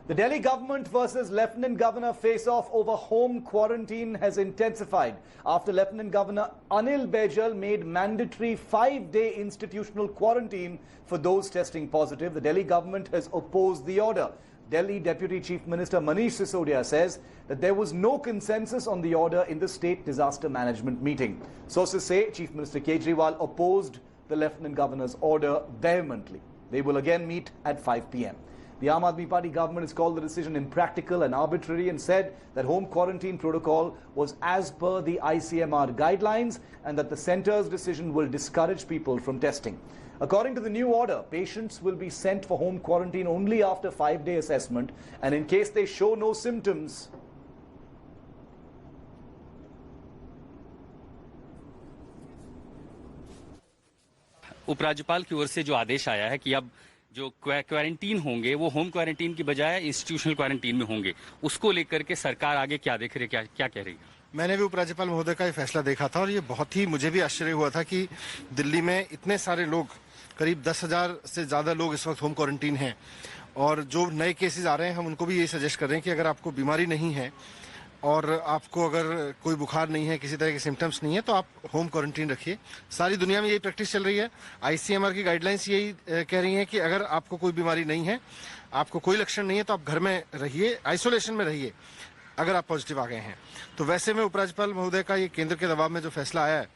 The Delhi government versus Lieutenant Governor face-off over home quarantine has intensified after Lieutenant Governor Anil Baijal made mandatory 5-day institutional quarantine for those testing positive. The Delhi government has opposed the order. Delhi Deputy Chief Minister Manish Sisodia says that there was no consensus on the order in the State Disaster Management meeting. Sources say Chief Minister Kejriwal opposed the Lieutenant Governor's order vehemently. They will again meet at 5 p.m. The Aam Aadmi Party government has called the decision impractical and arbitrary and said that home quarantine protocol was as per the ICMR guidelines and that the centre's decision will discourage people from testing. According to the new order, patients will be sent for home quarantine only after 5-day assessment and in case they show no symptoms. उपराज्यपाल की ओर से जो आदेश आया है कि अब जो quarantine होंगे वो होम क्वारंटीन की बजाय इंस्टीट्यूशनल क्वारंटीन में होंगे, उसको लेकर के सरकार आगे क्या देख रही है, क्या कह रही है? मैंने भी उपराज्यपाल महोदय का ये फैसला देखा था और ये बहुत ही मुझे भी आश्चर्य हुआ था कि दिल्ली में इतने सारे लोग, करीब 10,000 से ज़्यादा लोग इस वक्त होम क्वारंटीन हैं और जो नए केसेस आ रहे हैं हम उनको भी ये सजेस्ट कर रहे हैं कि अगर आपको बीमारी नहीं है और आपको अगर कोई बुखार नहीं है, किसी तरह के सिम्टम्स नहीं है तो आप होम क्वारंटीन रखिए। सारी दुनिया में यही प्रैक्टिस चल रही है। आईसीएमआर की गाइडलाइंस यही कह रही हैं कि अगर आपको कोई बीमारी नहीं है, आपको कोई लक्षण नहीं है तो आप घर में रहिए, आइसोलेशन में रहिए अगर आप पॉजिटिव आ गए हैं। तो वैसे में उपराज्यपाल महोदय का ये केंद्र के दबाव में जो फैसला आया है,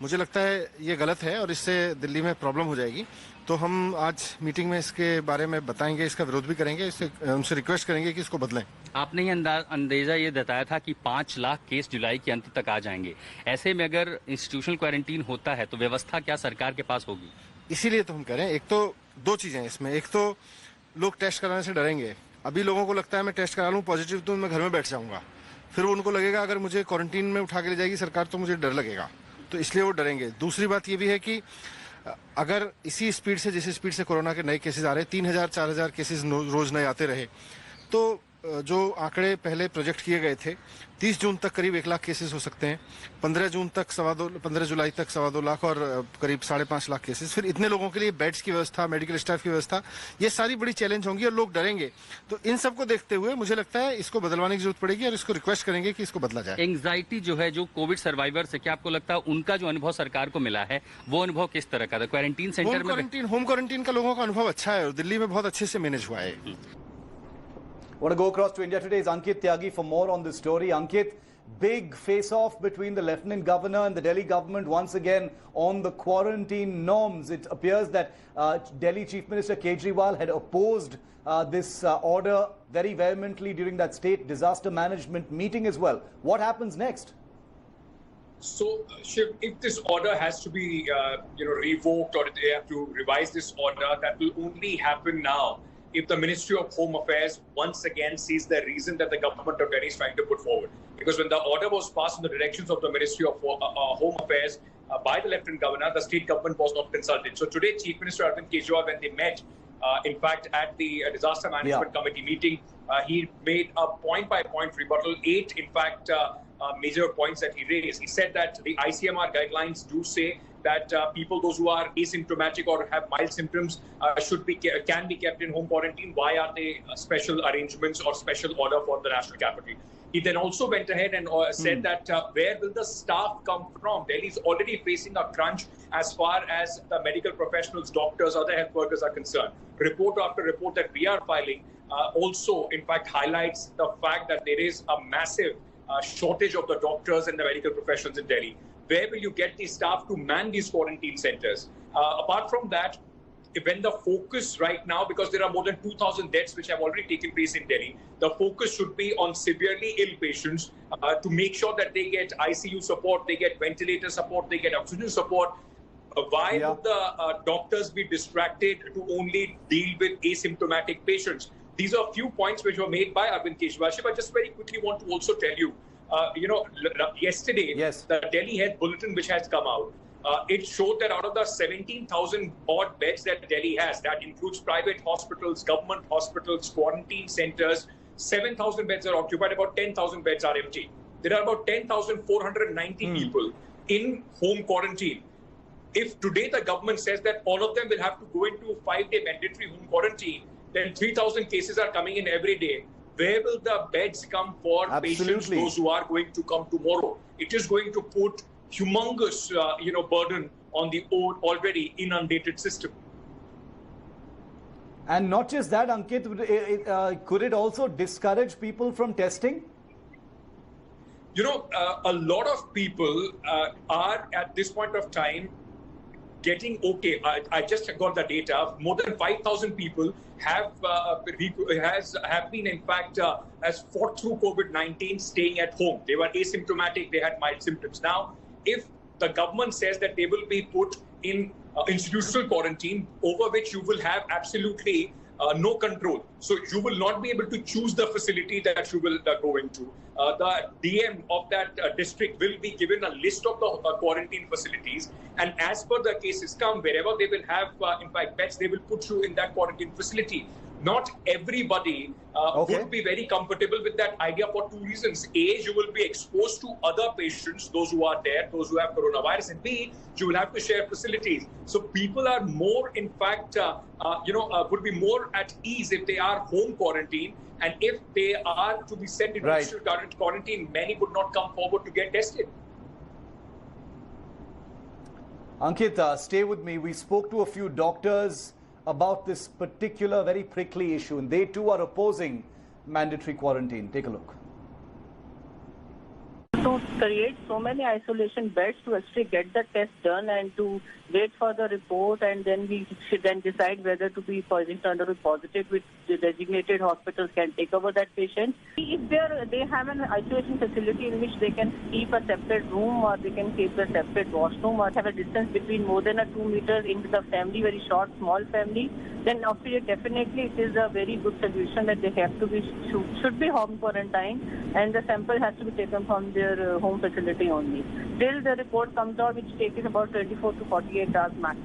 मुझे लगता है ये गलत है और इससे दिल्ली में प्रॉब्लम हो जाएगी। तो हम आज मीटिंग में इसके बारे में बताएंगे, इसका विरोध भी करेंगे, उनसे रिक्वेस्ट करेंगे कि इसको बदलें। आपने ये अंदेजा ये बताया था कि 5 लाख केस जुलाई के अंत तक आ जाएंगे। ऐसे में अगर इंस्टीट्यूशनल क्वारंटीन होता है तो व्यवस्था क्या सरकार के पास होगी? इसीलिए तो हम कह रहे हैं, एक तो 2 चीजें इसमें, एक तो लोग टेस्ट कराने से डरेंगे। अभी लोगों को लगता है मैं टेस्ट करा लूँ पॉजिटिव तो मैं घर में बैठ जाऊंगा, फिर उनको लगेगा अगर मुझे क्वारंटीन में उठा के ले जाएगी सरकार तो मुझे डर लगेगा, तो इसलिए वो डरेंगे। दूसरी बात ये भी है कि अगर इसी स्पीड से, जिस स्पीड से कोरोना के नए केसेस आ रहे, 3,000 4,000 केसेस रोज नए आते रहे, तो जो आंकड़े पहले प्रोजेक्ट किए गए थे 30 जून तक करीब 1 लाख केसेस हो सकते हैं, 15 जुलाई तक 2.25 लाख और करीब 5.5 लाख केसेस। फिर इतने लोगों के लिए बेड्स की व्यवस्था, मेडिकल स्टाफ की व्यवस्था, ये सारी बड़ी चैलेंज होंगी और लोग डरेंगे। तो इन सबको देखते हुए मुझे लगता है इसको बदलवाने की जरूरत पड़ेगी और इसको रिक्वेस्ट करेंगे कि इसको बदला जाए। एंग्जाइटी जो है, जो कोविड सर्वाइवर्स है, क्या आपको लगता है उनका जो अनुभव सरकार को मिला है वो अनुभव किस तरह का था? क्वारंटीन सेंटर में होम क्वारंटीन का लोगों का अनुभव अच्छा है और दिल्ली में बहुत अच्छे से मैनेज हुआ है। Want to go across to India Today's Ankit Tyagi for more on this story. Ankit, big face-off between the Lieutenant Governor and the Delhi government once again on the quarantine norms. It appears that Delhi Chief Minister Kejriwal had opposed this order very vehemently during that State Disaster Management meeting as well. What happens next? So, Shiv, if this order has to be revoked or they have to revise this order, that will only happen now if the Ministry of Home Affairs once again sees the reason that the government of Delhi is trying to put forward. Because when the order was passed in the directions of the Ministry of Home Affairs by the Lieutenant Governor, the state government was not consulted. So today, Chief Minister Arvind Kejriwal, when they met, in fact, at the Disaster Management Committee meeting, he made a point-by-point rebuttal, 8, in fact, major points that he raised. He said that the ICMR guidelines do say that people, those who are asymptomatic or have mild symptoms, can be kept in home quarantine. Why are they special arrangements or special order for the national capital? He then also went ahead and said that where will the staff come from? Delhi is already facing a crunch as far as the medical professionals, doctors, other health workers are concerned. Report after report that we are filing also, in fact, highlights the fact that there is a massive shortage of the doctors and the medical professionals in Delhi. Where will you get the staff to man these quarantine centers? Apart from that, when the focus right now, because there are more than 2,000 deaths which have already taken place in Delhi, the focus should be on severely ill patients to make sure that they get ICU support, they get ventilator support, they get oxygen support. Why would the doctors be distracted to only deal with asymptomatic patients? These are a few points which were made by Arvind Kejriwal. I just very quickly want to also tell you, yesterday, the Delhi Health Bulletin which has come out, it showed that out of the 17,000 odd beds that Delhi has, that includes private hospitals, government hospitals, quarantine centers, 7,000 beds are occupied, about 10,000 beds are empty. There are about 10,490 people in home quarantine. If today the government says that all of them will have to go into 5-day mandatory home quarantine, then 3,000 cases are coming in every day. Where will the beds come for patients, those who are going to come tomorrow? It is going to put humongous, burden on the already inundated system. And not just that, Ankit, could it also discourage people from testing? A lot of people are at this point of time getting okay. I just got the data. More than 5,000 people have been, in fact, has fought through COVID-19 staying at home. They were asymptomatic. They had mild symptoms. Now, if the government says that they will be put in institutional quarantine, over which you will have absolutely no control. So you will not be able to choose the facility that you will go into. The DM of that district will be given a list of the quarantine facilities, and as per the cases come, wherever they will have, in fact, beds, they will put you in that quarantine facility. Not everybody would be very comfortable with that idea for two reasons. A, you will be exposed to other patients, those who are there, those who have coronavirus, and B, you will have to share facilities. So people are more, in fact, would be more at ease if they are home quarantine, and if they are to be sent into quarantine, many would not come forward to get tested. Ankit, stay with me. We spoke to a few doctors about this particular very prickly issue, and they too are opposing mandatory quarantine. Take a look. To create so many isolation beds to actually get the test done and to wait for the report, and then we should then decide whether to be positive or positive, which the designated hospitals can take over that patient. If they have an isolation facility in which they can keep a separate room, or they can keep a separate washroom, or have a distance between more than 2 meters into the family, very short, small family, then definitely it is a very good solution that they have to be should be home quarantine, and the sample has to be taken from their home facility only. Till the report comes out, which takes about 24 to 48 hours max.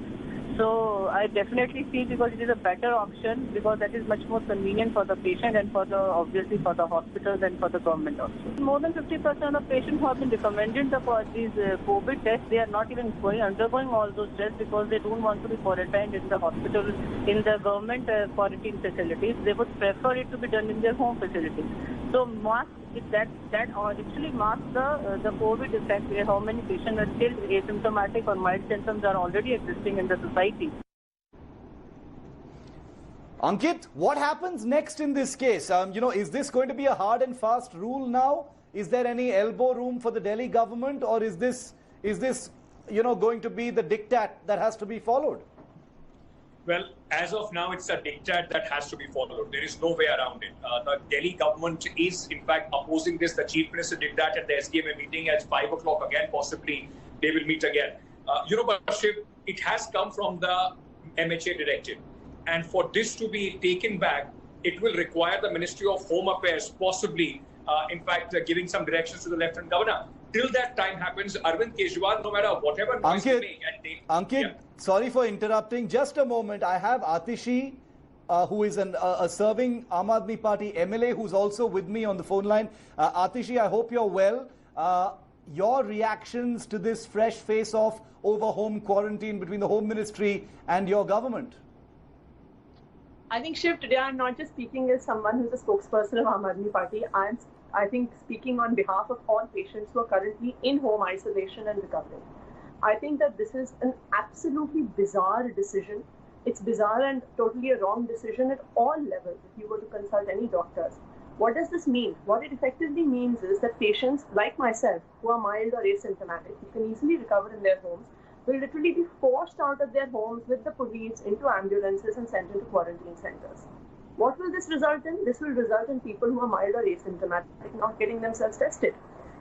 So I definitely feel, because it is a better option, because that is much more convenient for the patient and obviously for the hospitals and for the government also. More than 50% of patients who have been recommended for these COVID tests, they are not even undergoing all those tests because they don't want to be quarantined in the hospital, in the government quarantine facilities. They would prefer it to be done in their home facilities. So that actually masks the COVID effect, how many patients are still asymptomatic or mild symptoms are already existing in the society. Ankit, what happens next in this case? Is this going to be a hard and fast rule now? Is there any elbow room for the Delhi government, or is this going to be the diktat that has to be followed? Well, as of now, it's a diktat that has to be followed. There is no way around it. The Delhi government is, in fact, opposing this. The Chief Minister did that at the SDMA meeting at 5 o'clock again. Possibly they will meet again. But Shiv, it has come from the MHA directive. And for this to be taken back, it will require the Ministry of Home Affairs possibly, giving some directions to the Lieutenant Governor. Till that time happens, Arvind Kejriwal, no matter whatever noise they make... Ankit, sorry for interrupting. Just a moment. I have Atishi, who is a serving Aam Aadmi Party MLA, who's also with me on the phone line. Atishi, I hope you're well. Your reactions to this fresh face-off over home quarantine between the Home Ministry and your government? I think, Shiv, today I'm not just speaking as someone who's a spokesperson of Aam Aadmi Party. I think speaking on behalf of all patients who are currently in home isolation and recovering. I think that this is an absolutely bizarre decision. It's bizarre and totally a wrong decision at all levels if you were to consult any doctors. What does this mean? What it effectively means is that patients like myself, who are mild or asymptomatic, who can easily recover in their homes, will literally be forced out of their homes with the police into ambulances and sent into quarantine centers. What will this result in? This will result in people who are mild or asymptomatic not getting themselves tested,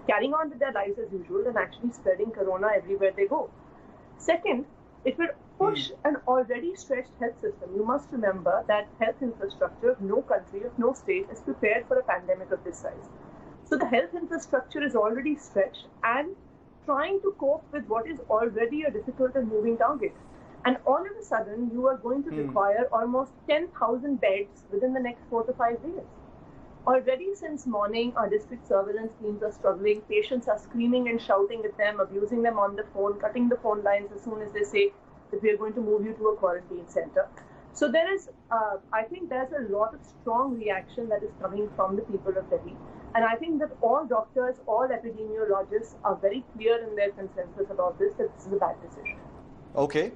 carrying on with their lives as usual and actually spreading corona everywhere they go. Second, it will push an already stretched health system. You must remember that health infrastructure of no country, of no state is prepared for a pandemic of this size. So the health infrastructure is already stretched and trying to cope with what is already a difficult and moving target. And all of a sudden, you are going to require almost 10,000 beds within the next 4 to 5 days. Already since morning, our district surveillance teams are struggling. Patients are screaming and shouting at them, abusing them on the phone, cutting the phone lines as soon as they say that we are going to move you to a quarantine center. So there is, I think there's a lot of strong reaction that is coming from the people of Delhi. And I think that all doctors, all epidemiologists are very clear in their consensus about this, that this is a bad decision. Okay.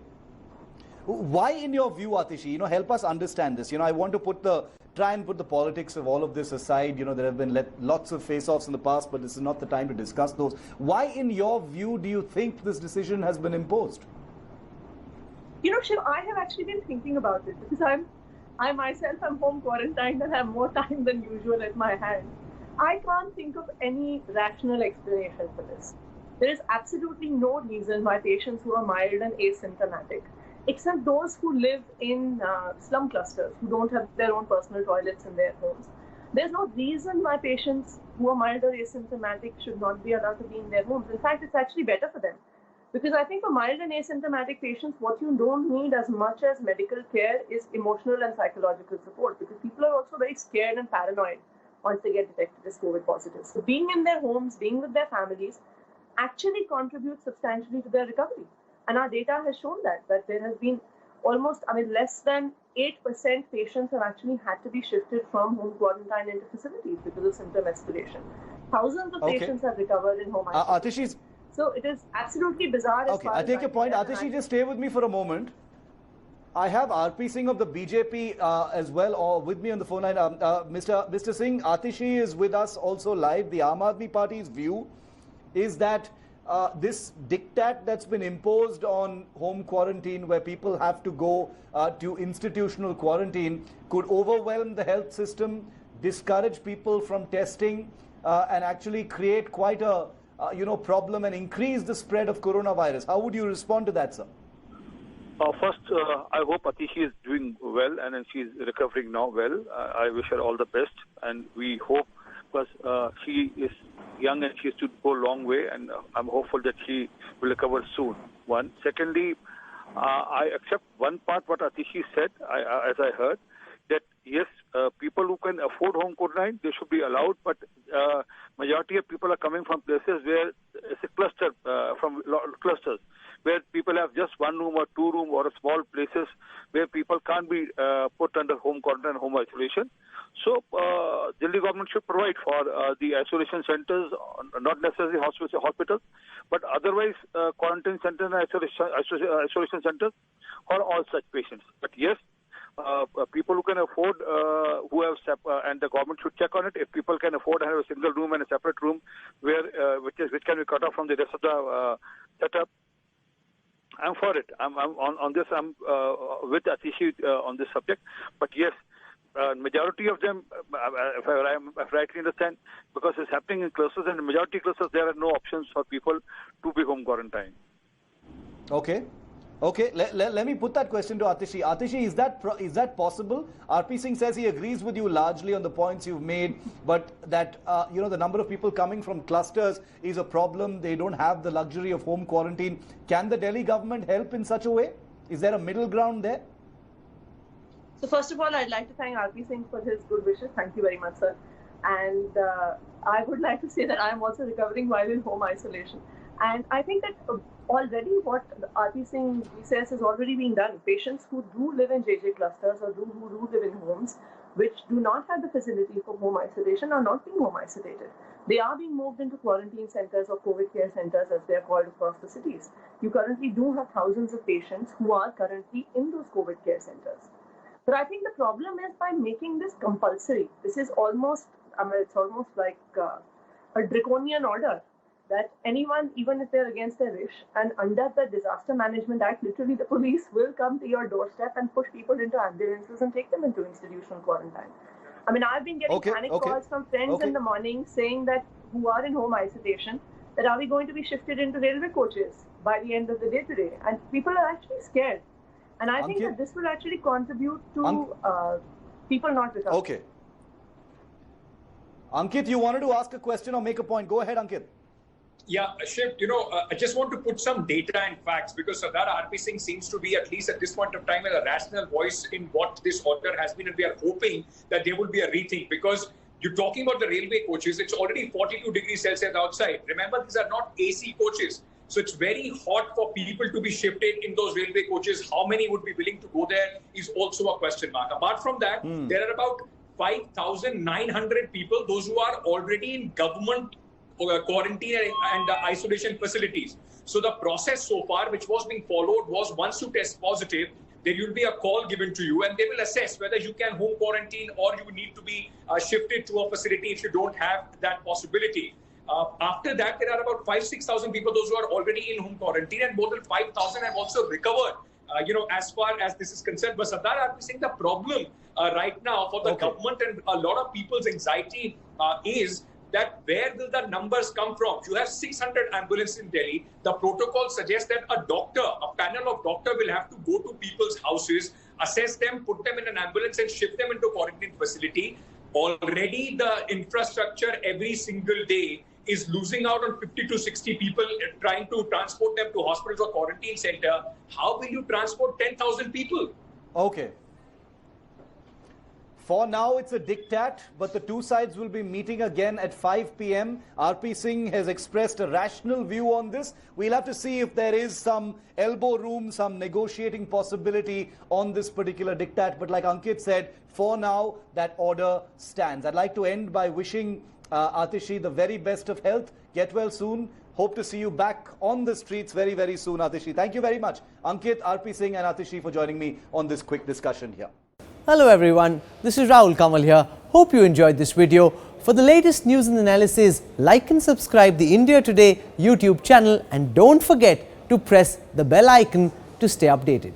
Why, in your view, Atishi, help us understand this. I want to try and put the politics of all of this aside. There have been lots of face-offs in the past, but this is not the time to discuss those. Why, in your view, do you think this decision has been imposed? Shiv, I have actually been thinking about it because I myself am home quarantined and have more time than usual at my hand. I can't think of any rational explanation for this. There is absolutely no reason why patients who are mild and asymptomatic, except those who live in slum clusters, who don't have their own personal toilets in their homes. There's no reason why patients who are mild or asymptomatic should not be allowed to be in their homes. In fact, it's actually better for them. Because I think for mild and asymptomatic patients, what you don't need as much as medical care is emotional and psychological support, because people are also very scared and paranoid once they get detected as COVID positive. So being in their homes, being with their families, actually contributes substantially to their recovery. And our data has shown that there has been almost, less than 8% patients have actually had to be shifted from home quarantine into facilities because of symptom escalation. Thousands of patients have recovered in home isolation. So it is absolutely bizarre. Okay, I take your point. Atishi, just stay with me for a moment. I have RP Singh of the BJP as well, or with me on the phone line. Mr. Singh, Atishi is with us also live. The Aam Aadmi Party's view is that this diktat that's been imposed on home quarantine, where people have to go to institutional quarantine, could overwhelm the health system, discourage people from testing, and actually create quite a problem and increase the spread of coronavirus. How would you respond to that, sir? First, I hope Atishi is doing well and she's recovering now well. I wish her all the best, and we hope, because she is young and she has to go a long way, and I'm hopeful that she will recover soon. One. Secondly, I accept one part what Atishi said, as I heard, that yes, people who can afford home quarantine, they should be allowed, but majority of people are coming from places where it's a cluster, from clusters, where people have just one room or two room or small places where people can't be put under home quarantine, home isolation. So Delhi government should provide for the isolation centers, not necessarily hospitals, but otherwise quarantine centers and isolation centers for all such patients. But yes, people who can afford, who have, and the government should check on it. If people can afford to have a single room and a separate room, where which can be cut off from the rest of the setup, I'm for it. I'm on this. I'm with Atishi on this subject. But yes, majority of them, if I rightly understand, because it's happening in clusters, and in majority clusters, there are no options for people to be home quarantined. Okay. Okay, let me put that question to Atishi. Atishi, is that possible? RP Singh says he agrees with you largely on the points you've made, but that the number of people coming from clusters is a problem. They don't have the luxury of home quarantine. Can the Delhi government help in such a way? Is there a middle ground there? So first of all, I'd like to thank RP Singh for his good wishes. Thank you very much, sir. And I would like to say that I am also recovering while in home isolation. And I think that already what RP Singh says is already being done. Patients who do live in JJ clusters or who do live in homes which do not have the facility for home isolation are not being home isolated. They are being moved into quarantine centers or COVID care centers, as they are called, across the cities. You currently do have thousands of patients who are currently in those COVID care centers. But I think the problem is by making this compulsory. This is almost, it's almost like a draconian order, that anyone, even if they're against their wish, and under the Disaster Management Act, literally the police will come to your doorstep and push people into ambulances and take them into institutional quarantine. I've been getting panic calls from friends in the morning saying that, who are in home isolation, that are we going to be shifted into railway coaches by the end of the day today? And people are actually scared. And I think that this will actually contribute to people not recovering. Okay. Ankit, you wanted to ask a question or make a point. Go ahead, Ankit. Yeah, Shiv, I just want to put some data and facts, because Sardar RP Singh seems to be, at least at this point of time, a rational voice in what this order has been, and we are hoping that there will be a rethink, because you're talking about the railway coaches. It's already 42 degrees Celsius outside. Remember, these are not AC coaches. So it's very hot for people to be shifted in those railway coaches. How many would be willing to go there is also a question mark. Apart from that, there are about 5,900 people, those who are already in government quarantine and isolation facilities. So the process so far, which was being followed, was once you test positive, there will be a call given to you and they will assess whether you can home quarantine or you need to be shifted to a facility if you don't have that possibility. After that, there are about 5,000-6,000 people, those who are already in home quarantine, and more than 5,000 have also recovered, as far as this is concerned. But Sardar, I'm saying the problem right now for the government and a lot of people's anxiety is that where will the numbers come from? You have 600 ambulances in Delhi. The protocol suggests that a panel of doctor will have to go to people's houses, assess them, put them in an ambulance and shift them into quarantine facility. Already the infrastructure every single day is losing out on 50 to 60 people trying to transport them to hospitals or quarantine center. How will you transport 10,000 people? Okay. For now, it's a diktat, but the two sides will be meeting again at 5 p.m. RP Singh has expressed a rational view on this. We'll have to see if there is some elbow room, some negotiating possibility on this particular diktat. But like Ankit said, for now, that order stands. I'd like to end by wishing Atishi the very best of health. Get well soon. Hope to see you back on the streets very, very soon, Atishi. Thank you very much, Ankit, RP Singh and Atishi, for joining me on this quick discussion here. Hello everyone, this is Rahul Kamal here. Hope you enjoyed this video. For the latest news and analysis, like and subscribe the India Today YouTube channel and don't forget to press the bell icon to stay updated.